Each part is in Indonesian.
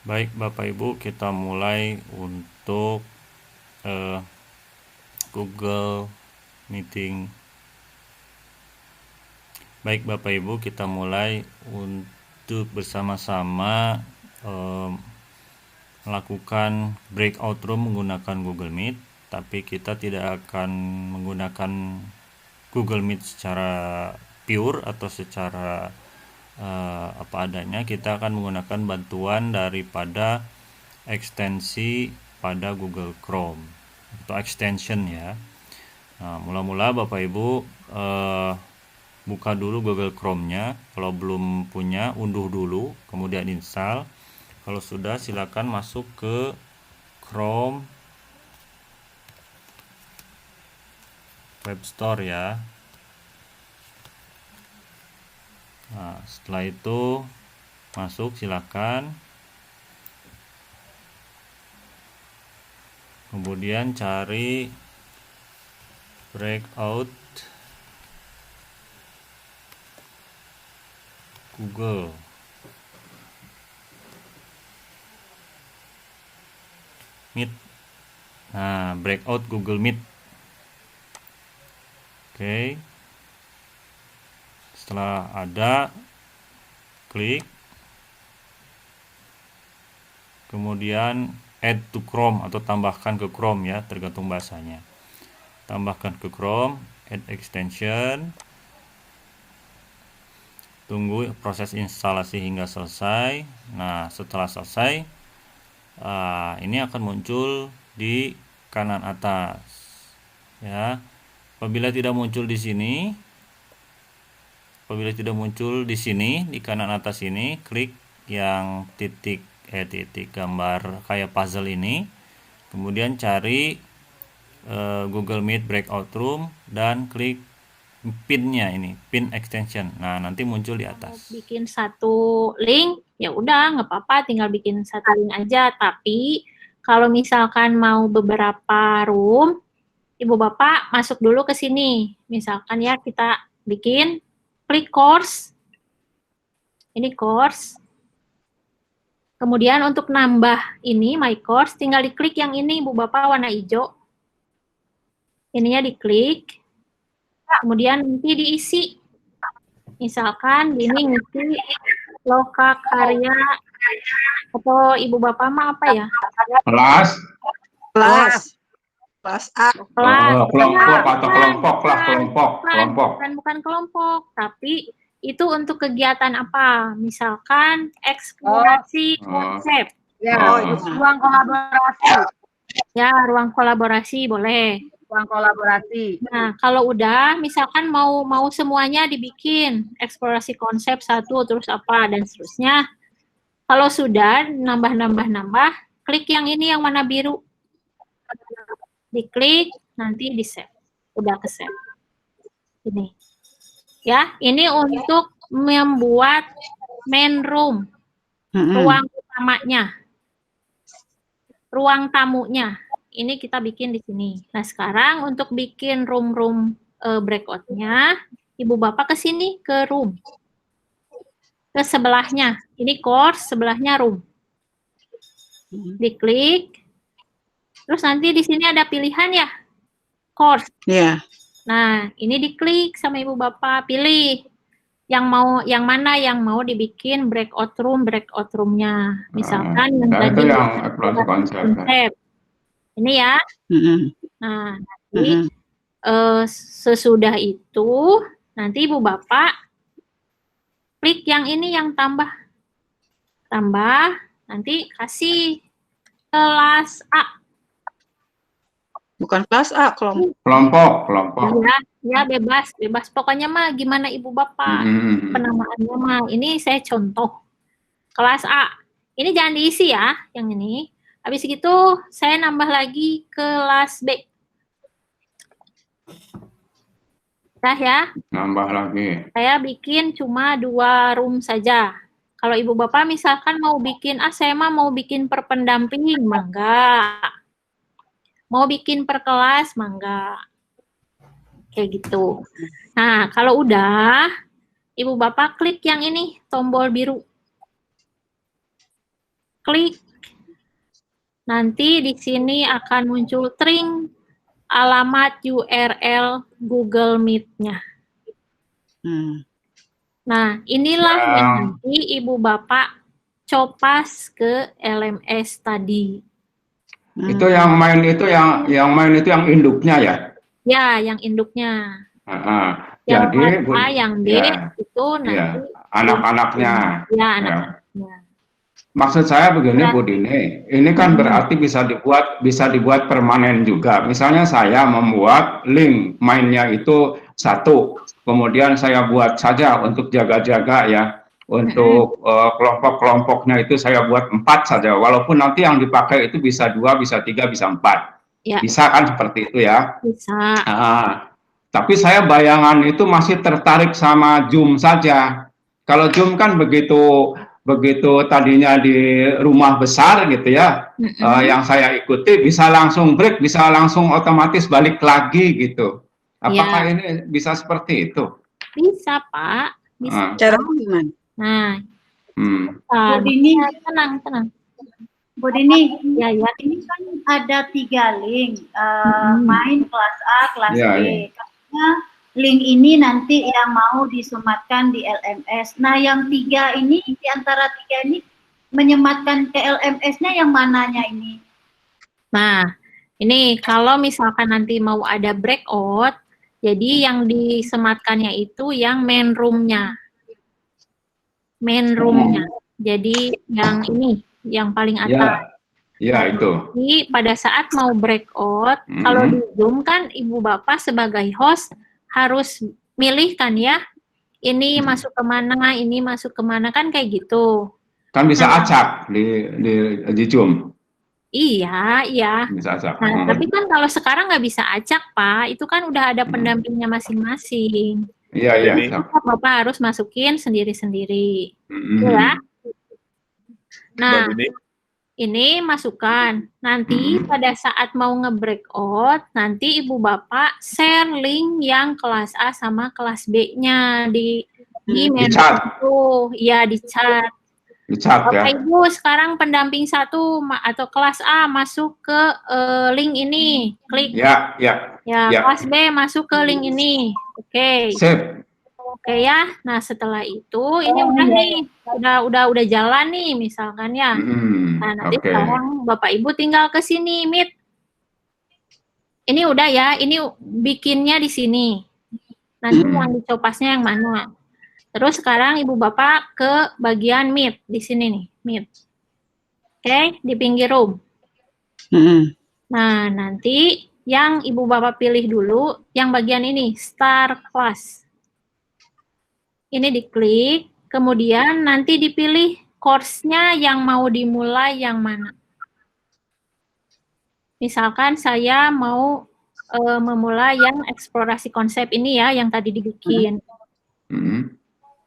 Baik Bapak Ibu, kita mulai untuk Google Meeting. Baik Bapak Ibu, kita mulai untuk bersama-sama melakukan breakout room menggunakan Google Meet, tapi kita tidak akan menggunakan Google Meet secara pure atau secara apa adanya. Kita akan menggunakan bantuan daripada ekstensi pada Google Chrome atau extension ya. Nah, mula-mula Bapak Ibu buka dulu Google Chrome-nya. Kalau belum punya, unduh dulu, kemudian install. Kalau sudah, silakan masuk ke Chrome Web Store ya. Nah, setelah itu masuk, silakan. Kemudian cari breakout Google. Meet. Nah, breakout Google Meet. Oke. Setelah ada, klik. Kemudian add to Chrome atau tambahkan ke Chrome ya, tergantung bahasanya. Tambahkan ke Chrome, add extension. Tunggu proses instalasi hingga selesai. Nah, setelah selesai, ini akan muncul di kanan atas. Ya, apabila tidak muncul di sini, di kanan atas ini, klik yang titik gambar kayak puzzle ini. Kemudian cari Google Meet Breakout Room dan klik pinnya ini, pin extension. Nah, nanti muncul di atas. Bikin satu link, ya udah nggak apa-apa, tinggal bikin satu link aja. Tapi kalau misalkan mau beberapa room, Ibu Bapak masuk dulu ke sini. Misalkan ya kita bikin, klik course. Ini course. Kemudian untuk nambah ini my course, tinggal diklik yang ini Ibu Bapak warna hijau. Ininya diklik. Kemudian nanti diisi. Misalkan ini ngisi loka karya atau Ibu Bapak mah apa ya? Kelas Kelas. A. Kelompok atau kelompok lah, kelompok. Bukan kelompok, tapi itu untuk kegiatan apa? Misalkan eksplorasi konsep. Ruang kolaborasi. Ya, ruang kolaborasi boleh. Ruang kolaborasi. Nah, kalau udah, misalkan mau semuanya dibikin eksplorasi konsep satu, terus apa dan seterusnya. Kalau sudah nambah, klik yang ini yang warna biru. Diklik, nanti di save. Udah ke save. Ini. Ya, ini untuk membuat main room. Ruang utamanya. Ruang tamunya. Ini kita bikin di sini. Nah, sekarang untuk bikin room breakout-nya, Ibu Bapak ke sini, ke room. Ke sebelahnya. Ini course, sebelahnya room. Diklik. Terus nanti di sini ada pilihan ya, course. Iya. Nah, ini diklik sama Ibu Bapak, pilih yang mana yang mau dibikin breakout room-nya. Misalkan yang tadi konsep. Ini ya. Nah, nanti sesudah itu, nanti Ibu Bapak klik yang ini yang tambah. Nanti kasih kelas A. Bukan kelas A, kelompok. Ya, bebas. Pokoknya mah gimana Ibu Bapak penamaannya mah. Ini saya contoh. Kelas A. Ini jangan diisi ya, yang ini. Habis gitu saya nambah lagi kelas B. Dah ya. Nambah lagi. Saya bikin cuma 2 room saja. Kalau Ibu Bapak misalkan mau bikin, saya mah mau bikin per pendamping, mah enggak. Mau bikin per kelas, mah enggak. Kayak gitu. Nah, kalau udah, Ibu Bapak klik yang ini, tombol biru. klik. Nanti di sini akan muncul tring alamat URL Google Meet-nya. Nah, inilah yang nanti Ibu Bapak copas ke LMS tadi. Itu yang main itu yang induknya ya? Ya, yang induknya. Yang Jadi A, yang B itu nanti anak-anaknya. Ya, anak-anaknya. Maksud saya begini, Bu Dini, ini kan berarti bisa dibuat permanen juga. Misalnya saya membuat link mainnya itu 1, kemudian saya buat saja untuk jaga-jaga ya. Untuk kelompok-kelompoknya itu saya buat 4 saja, walaupun nanti yang dipakai itu bisa 2, bisa 3, bisa 4. Ya. Bisa kan seperti itu ya? Bisa. Tapi saya bayangan itu masih tertarik sama Zoom saja. Kalau Zoom kan begitu tadinya di rumah besar gitu ya, yang saya ikuti bisa langsung break, bisa langsung otomatis balik lagi gitu. Apakah ini bisa seperti itu? Bisa, Pak. Bisa. Cara gimana? Nah, Bu Dini, tenang. Bu Dini, ya. Ini kan ada 3 link, main kelas A, kelas B. Karena link ini nanti yang mau disematkan di LMS. Nah, yang 3 ini, di antara 3 ini, menyematkan ke LMS-nya yang mananya ini? Nah, ini kalau misalkan nanti mau ada breakout, jadi yang disematkannya itu yang main room-nya. Jadi yang ini, yang paling atas. Ya, itu. Jadi pada saat mau breakout, kalau di Zoom kan Ibu Bapak sebagai host harus milih kan ya, ini masuk kemana, ini masuk kemana, kan kayak gitu. Kan bisa acak di Zoom. Iya. Bisa acak. Nah, tapi kan kalau sekarang nggak bisa acak, Pak, itu kan udah ada pendampingnya masing-masing. Iya. Bapak harus masukin sendiri-sendiri. Ya. Nah, ini masukkan. Nanti pada saat mau nge-breakout, nanti Ibu Bapak share link yang kelas A sama kelas B-nya di chat. Iya, di chat. Di chat Bapak ya. Ibu sekarang pendamping 1 atau kelas A masuk ke link ini. Klik. Ya. Kelas B masuk ke link ini. Oke. Sip. Oke ya. Nah, setelah itu ini udah nih, udah jalan nih misalkan ya. Nah, nanti sekarang Bapak Ibu tinggal ke sini Meet. Ini udah ya, ini bikinnya di sini. Nanti yang dicopasnya yang mana? Terus sekarang Ibu Bapak ke bagian Meet di sini nih, Meet. Oke, di pinggir room. Nah, nanti yang Ibu Bapak pilih dulu yang bagian ini, Start Class. Ini diklik, kemudian nanti dipilih course-nya yang mau dimulai yang mana. Misalkan saya mau memulai yang eksplorasi konsep ini ya, yang tadi dibikin.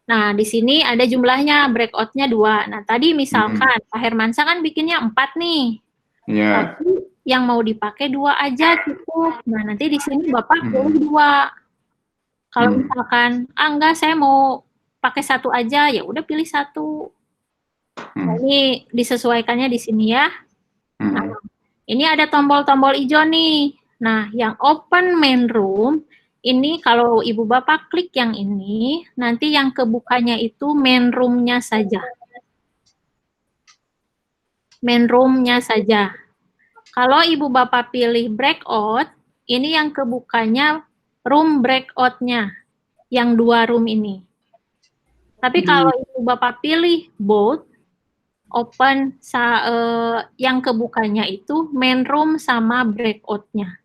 Nah, di sini ada jumlahnya, breakout-nya 2. Nah, tadi misalkan Pak Hermansyah kan bikinnya 4 nih. Tapi yang mau dipakai 2 aja cukup. Nah, nanti di sini Bapak pilih 2. Kalau misalkan, enggak, saya mau pakai 1 aja, ya udah pilih 1. Nah, ini disesuaikannya di sini ya. Nah, ini ada tombol-tombol hijau nih. Nah, yang open main room, ini kalau Ibu Bapak klik yang ini, nanti yang kebukanya itu main room-nya saja. Main room-nya saja. Kalau Ibu Bapak pilih breakout, ini yang kebukanya room breakout-nya, yang 2 room ini. Tapi kalau Ibu Bapak pilih both, open, yang kebukanya itu main room sama breakout-nya.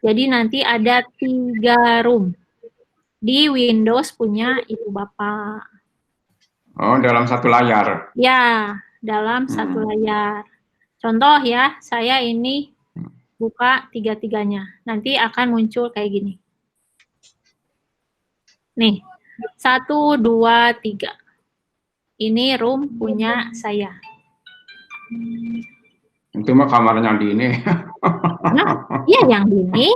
Jadi nanti ada 3 room di Windows punya Ibu Bapak. Oh, dalam satu layar? Ya, dalam satu layar. Contoh ya, saya ini buka 3-3-nya. Nanti akan muncul kayak gini. Nih, 1, 2, 3. Ini room punya saya. Itu mah kamarnya Dini. Nah, iya yang Dini.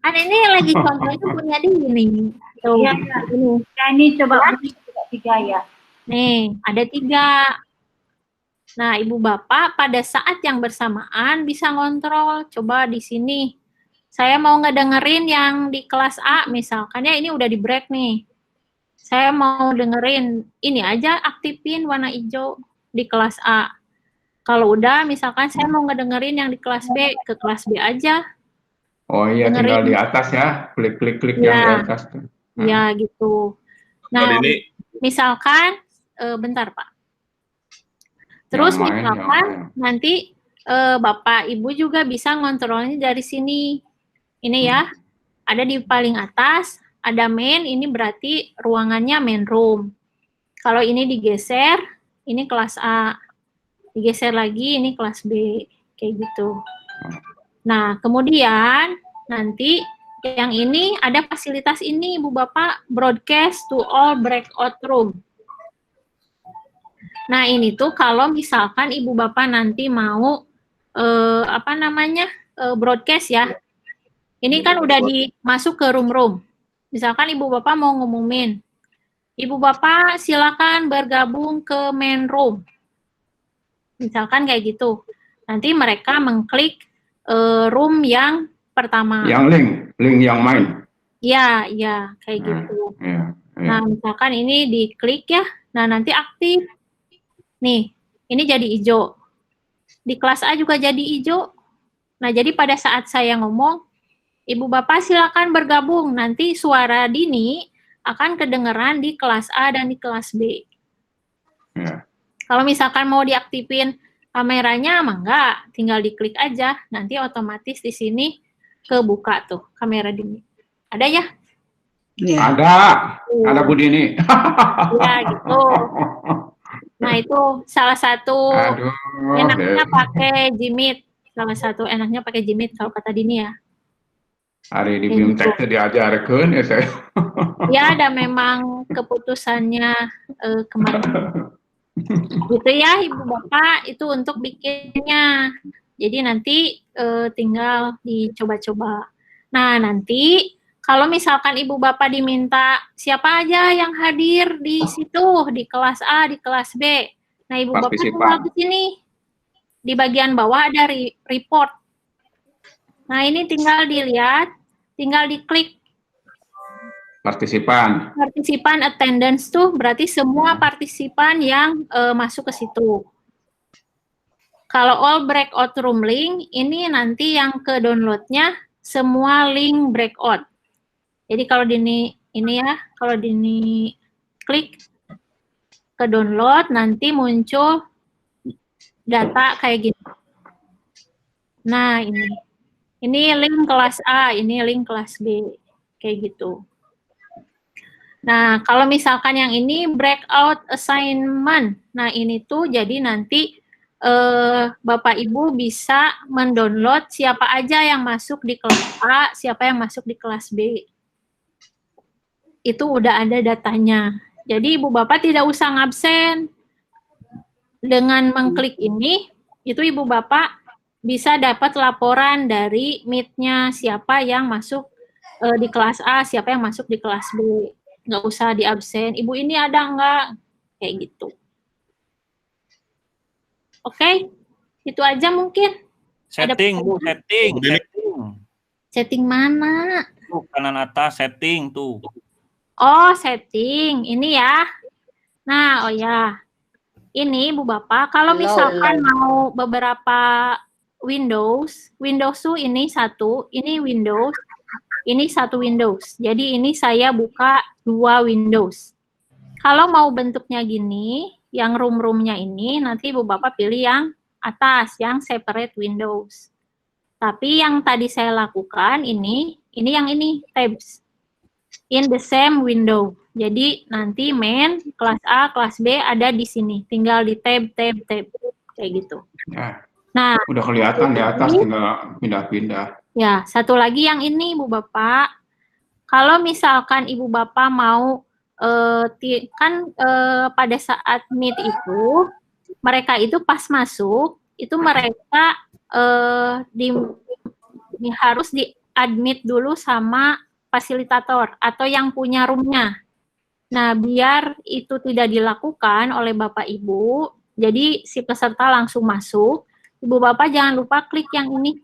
Kan ini lagi contohnya punya Dini. Tuh, Ya, ini. Ini coba 3 ya. Nih, ada 3. Nah, Ibu Bapak pada saat yang bersamaan bisa ngontrol. Coba di sini, saya mau ngedengerin yang di kelas A misalkan ya, ini udah di break nih. Saya mau dengerin, ini aja aktifin warna hijau di kelas A. Kalau udah, misalkan saya mau ngedengerin yang di kelas B, ke kelas B aja. Oh iya, Dengerin. tinggal di atas ya, klik-klik yang di atas. Ya, gitu. Nah, misalkan, bentar Pak. Terus misalkan nanti Bapak Ibu juga bisa ngontrolnya dari sini. Ini ya, ada di paling atas, ada main, ini berarti ruangannya main room. Kalau ini digeser, ini kelas A. Digeser lagi, ini kelas B. Kayak gitu. Nah, kemudian nanti yang ini ada fasilitas ini, Ibu Bapak, broadcast to all breakout room. Nah, ini tuh kalau misalkan Ibu Bapak nanti mau broadcast ya. Ini kan udah masuk ke room-room. Misalkan Ibu Bapak mau ngumumin, Ibu Bapak silakan bergabung ke main room. Misalkan kayak gitu. Nanti mereka mengklik room yang pertama. Yang link yang main. Ya, kayak gitu. Nah, misalkan ini diklik ya. Nah, nanti aktif. Nih, ini jadi hijau. Di kelas A juga jadi hijau. Nah, jadi pada saat saya ngomong, Ibu Bapak silakan bergabung. Nanti suara Dini akan kedengeran di kelas A dan di kelas B. Kalau misalkan mau diaktifin kameranya, mah enggak. Tinggal diklik aja. Nanti otomatis di sini kebuka tuh kamera Dini. Ada ya? Ya. Ada Bu Dini. Ya, gitu. Nah, itu salah satu enaknya pakai Jimit. Salah satu enaknya pakai Jimit kalau kata Dini ya. Hari di BIMTEK diajarkan ya saya. Ya, ada memang keputusannya kemarin. Gitu ya, Ibu Bapak, itu untuk bikinnya. Jadi nanti tinggal dicoba-coba. Nah, nanti kalau misalkan Ibu Bapak diminta siapa aja yang hadir di situ, di kelas A, di kelas B. Nah, Ibu Bapak tinggal di sini. Di bagian bawah ada report. Nah, ini tinggal dilihat, tinggal diklik. Partisipan. Partisipan attendance tuh berarti semua partisipan yang masuk ke situ. Kalau all breakout room link, ini nanti yang ke downloadnya semua link breakout. Jadi kalau Dini kalau Dini klik ke download, nanti muncul data kayak gini. Nah, ini link kelas A, ini link kelas B, kayak gitu. Nah, kalau misalkan yang ini breakout assignment, nah ini tuh jadi nanti Bapak Ibu bisa mendownload siapa aja yang masuk di kelas A, siapa yang masuk di kelas B. Itu udah ada datanya. Jadi Ibu Bapak tidak usah ngabsen. Dengan mengklik ini, itu Ibu Bapak bisa dapat laporan dari Meet-nya siapa yang masuk di kelas A, siapa yang masuk di kelas B. Nggak usah di absen. Ibu ini ada nggak? Kayak gitu. Oke, itu aja mungkin. Setting, Bu, setting. Setting mana? Tuh, kanan atas, setting tuh. Oh, setting. Ini ya. Nah, oh ya. Ini, Bu Bapak, kalau misalkan mau beberapa Windows tuh ini satu, ini Windows, ini satu Windows. Jadi ini saya buka 2 Windows. Kalau mau bentuknya gini, yang room-roomnya ini, nanti Ibu Bapak pilih yang atas, yang separate Windows. Tapi yang tadi saya lakukan ini yang ini, tabs. In the same window. Jadi nanti main, kelas A, kelas B ada di sini. Tinggal di tab. Kayak gitu. Nah, udah kelihatan di atas, tinggal pindah-pindah. Ya, satu lagi yang ini, Ibu Bapak. Kalau misalkan Ibu Bapak mau, pada saat Meet itu, mereka itu pas masuk, itu mereka harus di-admit dulu sama fasilitator atau yang punya room-nya. Nah, biar itu tidak dilakukan oleh Bapak Ibu, Jadi si peserta langsung masuk. Ibu Bapak jangan lupa klik yang ini.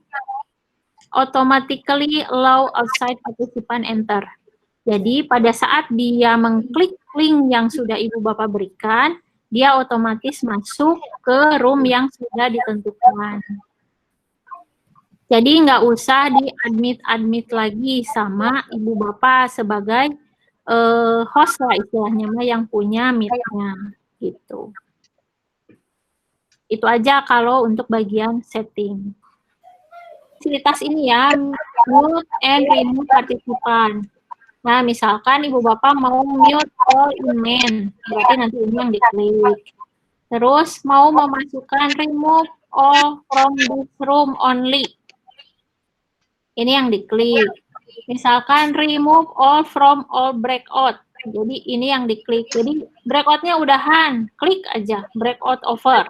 Automatically allow outside participant enter. Jadi pada saat dia mengklik link yang sudah Ibu Bapak berikan, dia otomatis masuk ke room yang sudah ditentukan. Jadi nggak usah di-admit lagi sama Ibu Bapak sebagai host lah istilahnya, yang punya meet-nya gitu. Itu aja kalau untuk bagian setting. Fasilitas ini ya, mute and remove participant. Nah, misalkan Ibu Bapak mau mute all in main, berarti nanti ini yang diklik. Terus mau memasukkan remove all from this room only. Ini yang diklik. Misalkan remove all from all breakout. Jadi ini yang diklik. Jadi breakout-nya udahan, klik aja breakout over.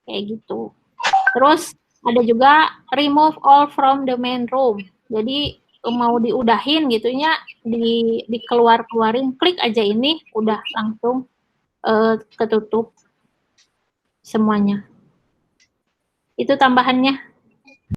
Kayak gitu. Terus ada juga remove all from the main room. Jadi mau diudahin gitunya, dikeluarin, klik aja ini, udah langsung ketutup semuanya. Itu tambahannya.